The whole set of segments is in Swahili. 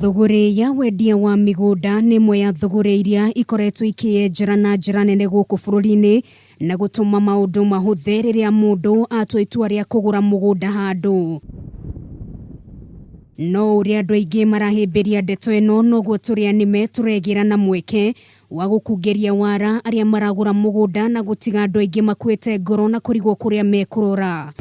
Thogore ya wendia wa migunda nĩ imwe ya thogore iria ikoretwo ikĩenjera na njĩra nene gũkũ bũrũri-inĩ na gũtũma maũndũ mahũthe rĩrĩa mũndũ atua itua rĩa kũgũra mũgũnda handũ. No ũrĩa andũ aingĩ marahĩmbĩria ndeto ĩno noguo tũrĩa nĩme tũregĩra na mweke wa gũkungĩria wara arĩa maragũra mũgũnda na gũtiga andũ aingĩ makuĩte ngoro na kũrigwo kũrĩa mekũrora.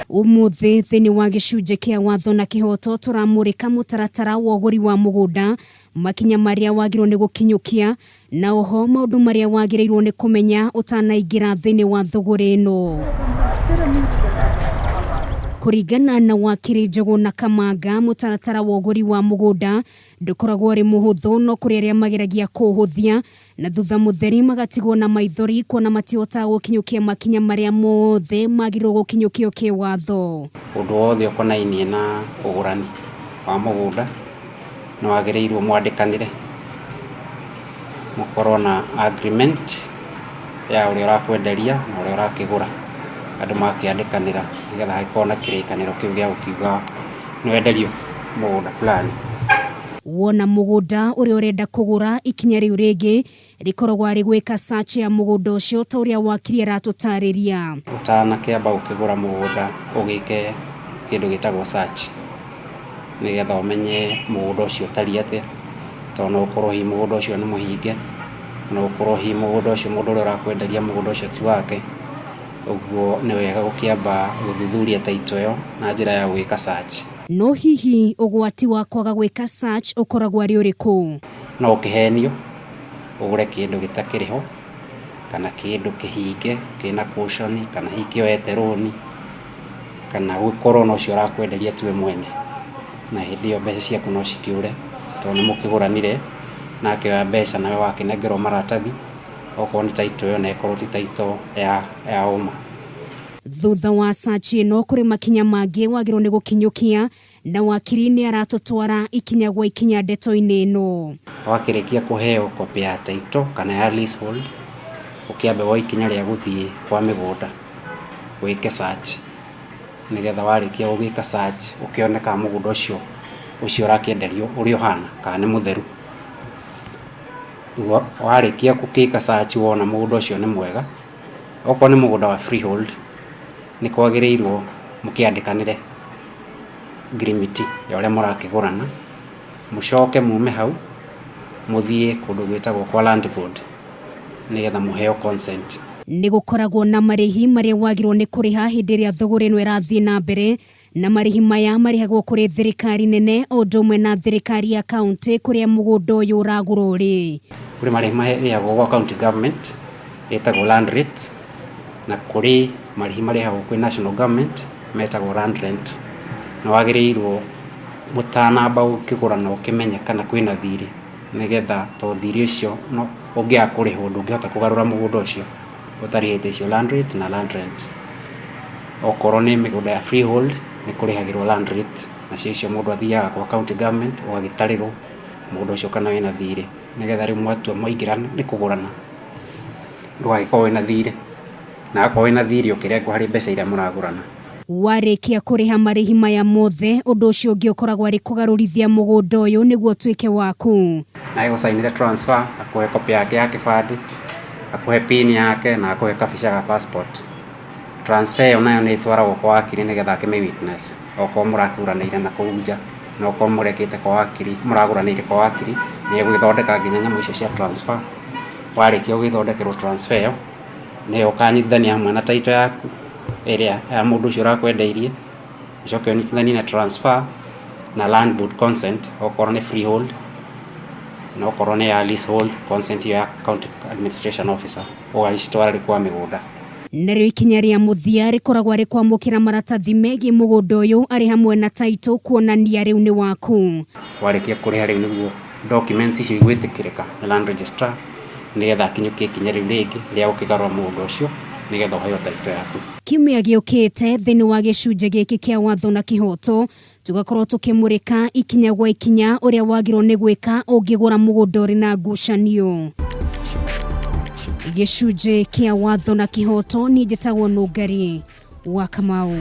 Umuuthi thiini wa gichunji kia Watho na Kihoto turamurika mũtaratara wa ũgũri wa mũgũnda, makinya marĩa wagiriire nĩ gukinyukia na oho maũndũ marĩa wagiriirwo nĩ kũmenya utanaingira thiini wa thogore ĩno. Kũringana na wakiri Njogu na Kamanga, mũtaratara wa ũgũri wa mũgũnda ndũkoragwo ũrĩ mũhũthũ, no kũrĩ arĩa mageragia kũũhũthia na thutha mũtheri magatigwo na maithori kuona matihotaga gũkinyukia makinya marĩa mothe magĩrĩirwo gũkinyukio kĩwatho. Ũndũ wothe ũkonainie na ũgũrani wa mũgũnda nĩ wagĩrĩirwo mwandikanire, mũkorwo na agreement ya ũrĩa ũrakwenderia na ũrĩa ũrakĩgũra, andũ makĩandĩkanĩra nĩgetha hakorwo na kĩrĩkanĩro kĩu gĩa gũkiuga nĩ wenderio mũgũnda fulani. Wona mũgũnda ũrĩa ũrenda kũgũra, ikinya rĩu rĩngĩ rĩkoragwo arĩ gwĩka search ya mũgũnda ũcio ta ũrĩa wakiri aratũtarĩria. Ũtanakĩamba gũkĩgũra mũgũnda ũgĩke kĩndũ gĩtagwo search nĩgetha ũmenye mũgũnda ũcio ũtariĩ atĩa, tondũ no ũkorwo hihi mũgũnda ũcio nĩ mũhinge, no ũkorwo hihi mũgũnda ũcio mũndũ ũrĩa ũrakwenderia mũgũnda ũcio ti wake. Ũguo nĩ wega gũkĩamba gũthuthuria taitũ ĩyo na njĩra ya gwĩka search. No hihi ũgwati wa kwaga gwĩka search ũkoragwo arĩ ũrĩkũ? No ũkĩhenio ũgũre kĩndũ gĩtakĩrĩ ho, kana kĩndũ kĩhinge kĩna caution, kana hihi kĩoete rũni, kana gũkorwo na ũcio ũrakwenderia tiwe mwene, na hĩndĩ ĩyo mbeca ciaku no cikĩũre tondũ nĩ mũkĩgũranire na akĩoya mbeca nawe wakĩnengerwo maratathi okorwo nĩ taitũ ĩyo na ĩkorwo ti taitũ ya ũma. Thutha wa search ĩno kũrĩ makinya mangĩ wagĩrĩirwo nĩ gũkinyukia na wakiri nĩ aratũtwara ikinya gwa ikinya ndeto-inĩ ĩno. Wakĩrĩkia kũheo kopi ya taitũ kana ya leasehold, ũkĩambe wa ikinya rĩa gũthiĩ kwa mĩgũnda wĩke search, nĩgetha warĩkia gũgĩka search ũkĩone kana mũgũnda ũcio ũrakĩenderio ũrĩ ũhana kana nĩ mũtheru. Warĩkia gũgĩka search wona mũgũnda ũcio nĩ mwega, okorwo nĩ mũgũnda wa freehold nĩ kwagĩrĩirwo mũkĩandĩkanĩre agreement ya ũrĩa mũrakĩgũrana, mũcoke mume hau mũthiĩ kũndũ gwĩtagwo kwa land board nĩgetha mũheo consent. Nĩ gũkoragwo na marĩhi marĩa wagĩrĩirwo nĩ kũrĩha hĩndĩ ĩrĩa thogora ĩno ĩrathiĩ na mbere, na marĩhi maya marĩhagwo kũrĩ thirikari nene o ũndũ ũmwe na thirikari ya kaunti kũrĩa mũgũnda ũyũ ũragũrwo ũrĩ. Kũrĩ marĩhi marĩhagwo gwa county government etagwo land rate, na kũrĩ marĩhi marĩhagwo kwĩ national government metagwo land rent. Na wagĩrĩirwo mũtanamba ũkĩgũra na ũkĩmenya kana kwĩna thirĩ, nĩgetha to thirĩ ũcio no ũngĩaga kũrĩhwo ndũngĩhota kũgarũra mũgũnda ũcio ũtarĩhĩte icio land rate na land rent. Okorwo nĩ mĩgũnda ya freehold nĩ kũrĩhagĩrwo land rate, na icio mũndũ athiaga kwa county government ũgagĩtarĩrwo mũgũnda ũcio kana wĩna thirĩ, nĩgetha rĩu mwatua mũingĩra nĩ kũgũrana ndũgagĩkorwo wĩna thirĩ, na akorwo wĩna thirĩ ũkĩrengwo harĩ mbeca iria mũragũrana. Warĩkia kũrĩha marĩhi maya mothe, ũndũ ũcio ũngĩ ũkoragwo arĩ kũgarũrithia mũgũnda ũyũ nĩguo ũtuĩke waku. Na gũcainire transfer, akũhe kopi yake ya kĩbandĩ, akũhe pin yake na akũhe kabica ga passport. Transfer ĩyo nayo nĩ ĩtwaragwo kwa wakiri nĩgetha akĩmĩ witness okorwo mũrakĩgũranĩire na kũu nja, na okorwo mũrekĩte kwa wakiri, mũragũranĩire kwa wakiri, nĩ egũgĩthondeka nginya nyamũ icio cia transfer. Warĩkia gũgĩthondekerwo transfer ĩyo nĩ ũkanyitithania hamwe na taitũ yaku ĩrĩa ya mũndũ ũcio ũrakwendeirie, ũcoke ũnyitithanie na transfer na land board consent okorwo nĩ freehold, na okorwo nĩ ya leasehold consent ya county administration officer ũgacitwara kwa mĩgũnda. Narĩo ikinya rĩa mũthia rĩkoragwo arĩ kwamũkĩra maratathi megiĩ mũgũnda ũyũ arĩ hamwe na taitũ kuonania rĩu nĩ waku. Warĩkia kũrĩha rĩu nĩguo documents icio igwĩtĩkĩrĩka na land registrar nĩgetha akinyukie ikinya rĩu rĩngĩ rĩa gũkĩgarũra mũgũnda ũcio nĩgetha ũheo taitũ yaku. Kiumia gĩũkĩte thĩinĩ wa gĩcunjĩ gĩkĩ kĩa Watho na Kihoto tugakorwo tũkĩmũrĩka ikinya gwa ikinya ũrĩa wagĩrĩirwo nĩ gwĩka ũngĩgũra mũgũnda ũrĩ na ngucanio. Gichunji kia Watho na Kihoto ni njĩtagwo Nungari wa Kamau.